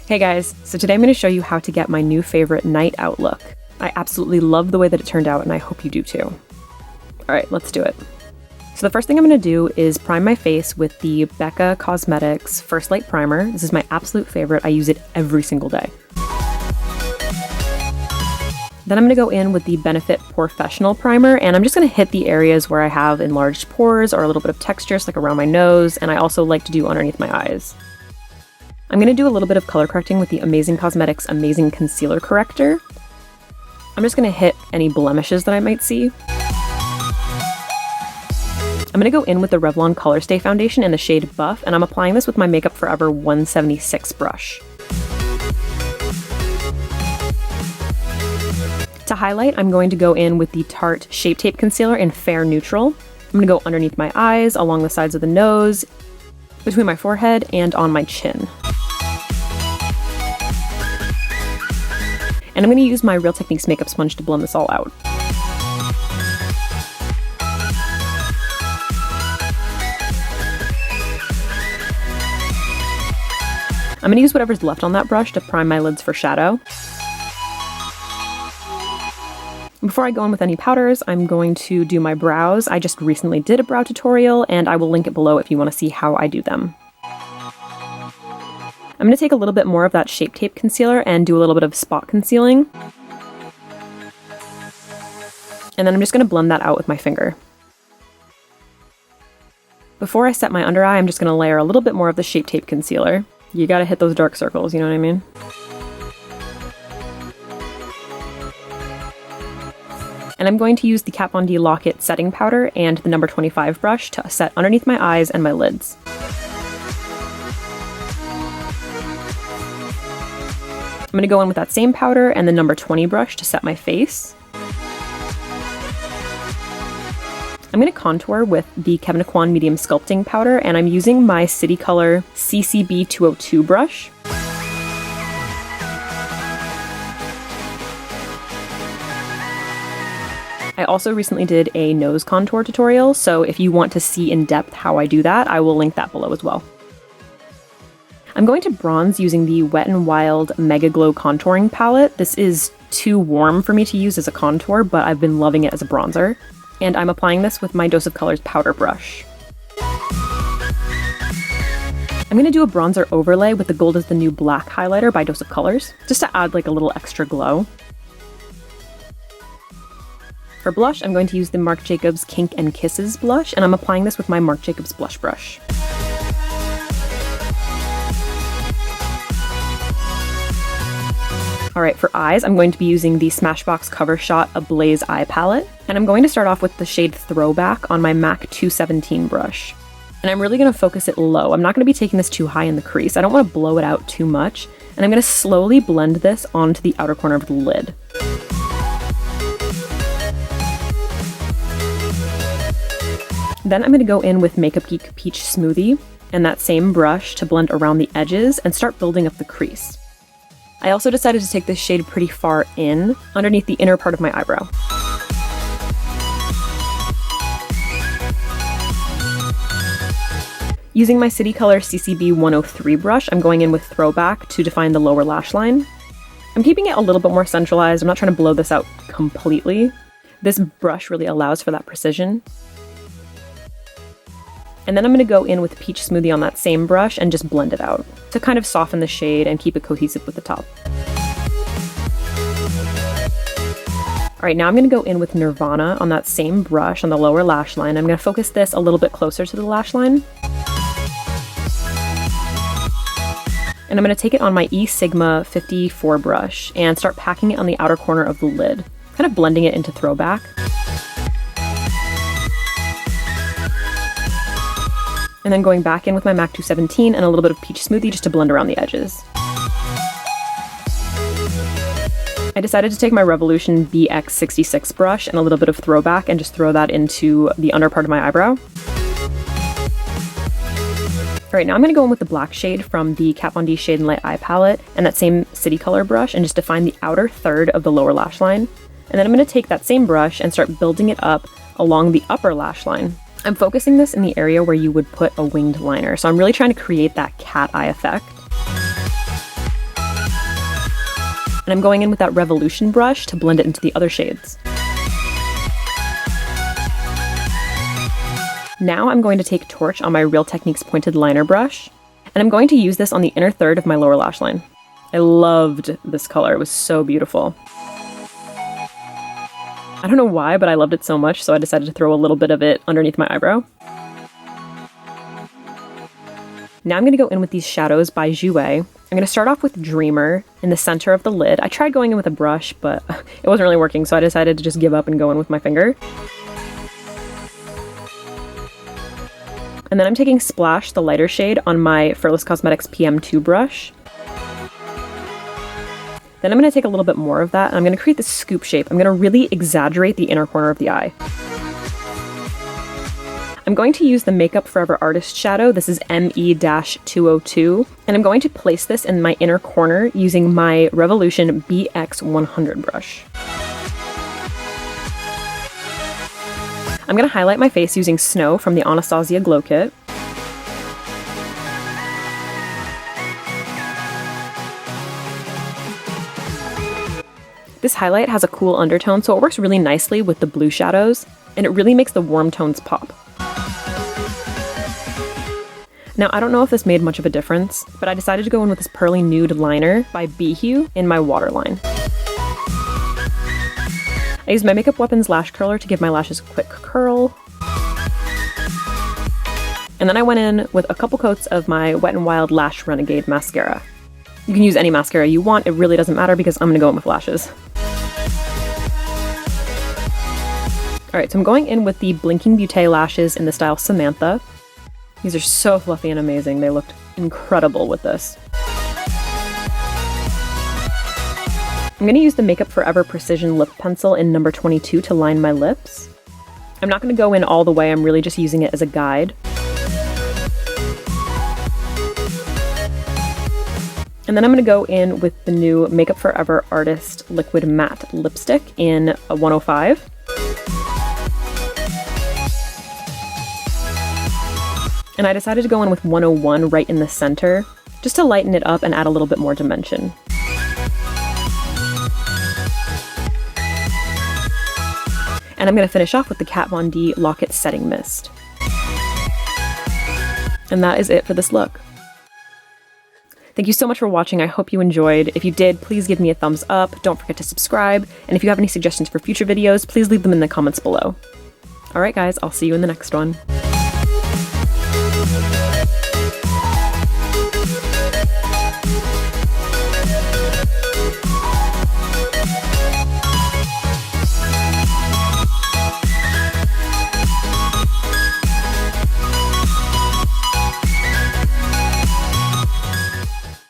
Hey guys, so today I'm going to show you how to get my new favorite night out look. I absolutely love the way that it turned out and I hope you do too. Alright, let's do it. So the first thing I'm going to do is prime my face with the Becca Cosmetics First Light Primer. This is my absolute favorite. I use it every single day. Then I'm going to go in with the Benefit Porefessional Primer, and I'm just going to hit the areas where I have enlarged pores or a little bit of texture, so like around my nose, and I also like to do underneath my eyes. I'm going to do a little bit of color correcting with the Amazing Cosmetics Amazing Concealer Corrector. I'm just going to hit any blemishes that I might see. I'm going to go in with the Revlon ColorStay foundation in the shade Buff, and I'm applying this with my Makeup Forever 176 brush. To highlight, I'm going to go in with the Tarte Shape Tape Concealer in Fair Neutral. I'm going to go underneath my eyes, along the sides of the nose, between my forehead, and on my chin. And I'm going to use my Real Techniques makeup sponge to blend this all out. I'm going to use whatever's left on that brush to prime my lids for shadow. Before I go in with any powders, I'm going to do my brows. I just recently did a brow tutorial, and I will link it below if you want to see how I do them. I'm going to take a little bit more of that Shape Tape Concealer and do a little bit of spot concealing. And then I'm just going to blend that out with my finger. Before I set my under eye, I'm just going to layer a little bit more of the Shape Tape Concealer. You gotta hit those dark circles, you know what I mean? And I'm going to use the KatVonD Lock-It setting powder and the number 25 brush to set underneath my eyes and my lids. I'm going to go in with that same powder and the number 20 brush to set my face. I'm going to contour with the Kevyn Medium Sculpting powder, and I'm using my City Color CCB 202 brush. I also recently did a nose contour tutorial, so if you want to see in depth how I do that, I will link that below as well. I'm going to bronze using the Wet n Wild MegaGlo contouring palette. This is too warm for me to use as a contour, but I've been loving it as a bronzer. And I'm applying this with my Dose of Colors powder brush. I'm going to do a bronzer overlay with the Gold is the New Black highlighter by Dose of Colors, just to add like a little extra glow. For blush, I'm going to use the Marc Jacobs Kink and Kisses blush, and I'm applying this with my Marc Jacobs blush brush. Alright, for eyes, I'm going to be using the Smashbox Cover Shot Ablaze Eye Palette, and I'm going to start off with the shade Throwback on my MAC 217 brush. And I'm really going to focus it low. I'm not going to be taking this too high in the crease. I don't want to blow it out too much, and I'm going to slowly blend this onto the outer corner of the lid. Then I'm going to go in with Makeup Geek Peach Smoothie and that same brush to blend around the edges and start building up the crease. I also decided to take this shade pretty far in, underneath the inner part of my eyebrow. Using my City Color CCB 103 brush, I'm going in with Throwback to define the lower lash line. I'm keeping it a little bit more centralized. I'm not trying to blow this out completely. This brush really allows for that precision. And then I'm going to go in with Peach Smoothie on that same brush and just blend it out to kind of soften the shade and keep it cohesive with the top. Alright, now I'm going to go in with Nirvana on that same brush on the lower lash line. I'm going to focus this a little bit closer to the lash line. And I'm going to take it on my E Sigma 54 brush and start packing it on the outer corner of the lid, kind of blending it into Throwback. And then going back in with my MAC 217 and a little bit of Peach Smoothie just to blend around the edges. I decided to take my Revolution BX66 brush and a little bit of Throwback and just throw that into the under part of my eyebrow. Alright, now I'm going to go in with the black shade from the KatVonD Shade and Light Eye Palette and that same City Color brush and just define the outer third of the lower lash line. And then I'm going to take that same brush and start building it up along the upper lash line. I'm focusing this in the area where you would put a winged liner, so I'm really trying to create that cat eye effect. And I'm going in with that Revolution brush to blend it into the other shades. Now I'm going to take Torch on my Real Techniques pointed liner brush, and I'm going to use this on the inner third of my lower lash line. I loved this color, it was so beautiful. I don't know why, but I loved it so much, so I decided to throw a little bit of it underneath my eyebrow. Now I'm going to go in with these shadows by Jouer. I'm going to start off with Dreamer in the center of the lid. I tried going in with a brush, but it wasn't really working, so I decided to just give up and go in with my finger. And then I'm taking Splash, the lighter shade, on my Furless Cosmetics PM2 brush. Then I'm going to take a little bit more of that, and I'm going to create this scoop shape. I'm going to really exaggerate the inner corner of the eye. I'm going to use the Makeup Forever Artist shadow. This is ME-202, and I'm going to place this in my inner corner using my Revolution BX100 brush. I'm going to highlight my face using Snow from the Anastasia Glow Kit. This highlight has a cool undertone, so it works really nicely with the blue shadows, and it really makes the warm tones pop. Now, I don't know if this made much of a difference, but I decided to go in with this Pearly Nude liner by Hue in my waterline. I used my Makeup Weapons lash curler to give my lashes a quick curl. And then I went in with a couple coats of my Wet n Wild Lash Renegade mascara. You can use any mascara you want, it really doesn't matter because I'm gonna go in with lashes. Alright, so I'm going in with the Blinking Beauté lashes in the style Samantha. These are so fluffy and amazing, they looked incredible with this. I'm going to use the Makeup Forever Precision Lip Pencil in number 22 to line my lips. I'm not going to go in all the way, I'm really just using it as a guide. And then I'm going to go in with the new Makeup Forever Artist Liquid Matte Lipstick in a 105. And I decided to go in with 101 right in the center, just to lighten it up and add a little bit more dimension. And I'm going to finish off with the KatVonD Lock-It Setting Mist. And that is it for this look. Thank you so much for watching, I hope you enjoyed. If you did, please give me a thumbs up, don't forget to subscribe, and if you have any suggestions for future videos, please leave them in the comments below. Alright guys, I'll see you in the next one.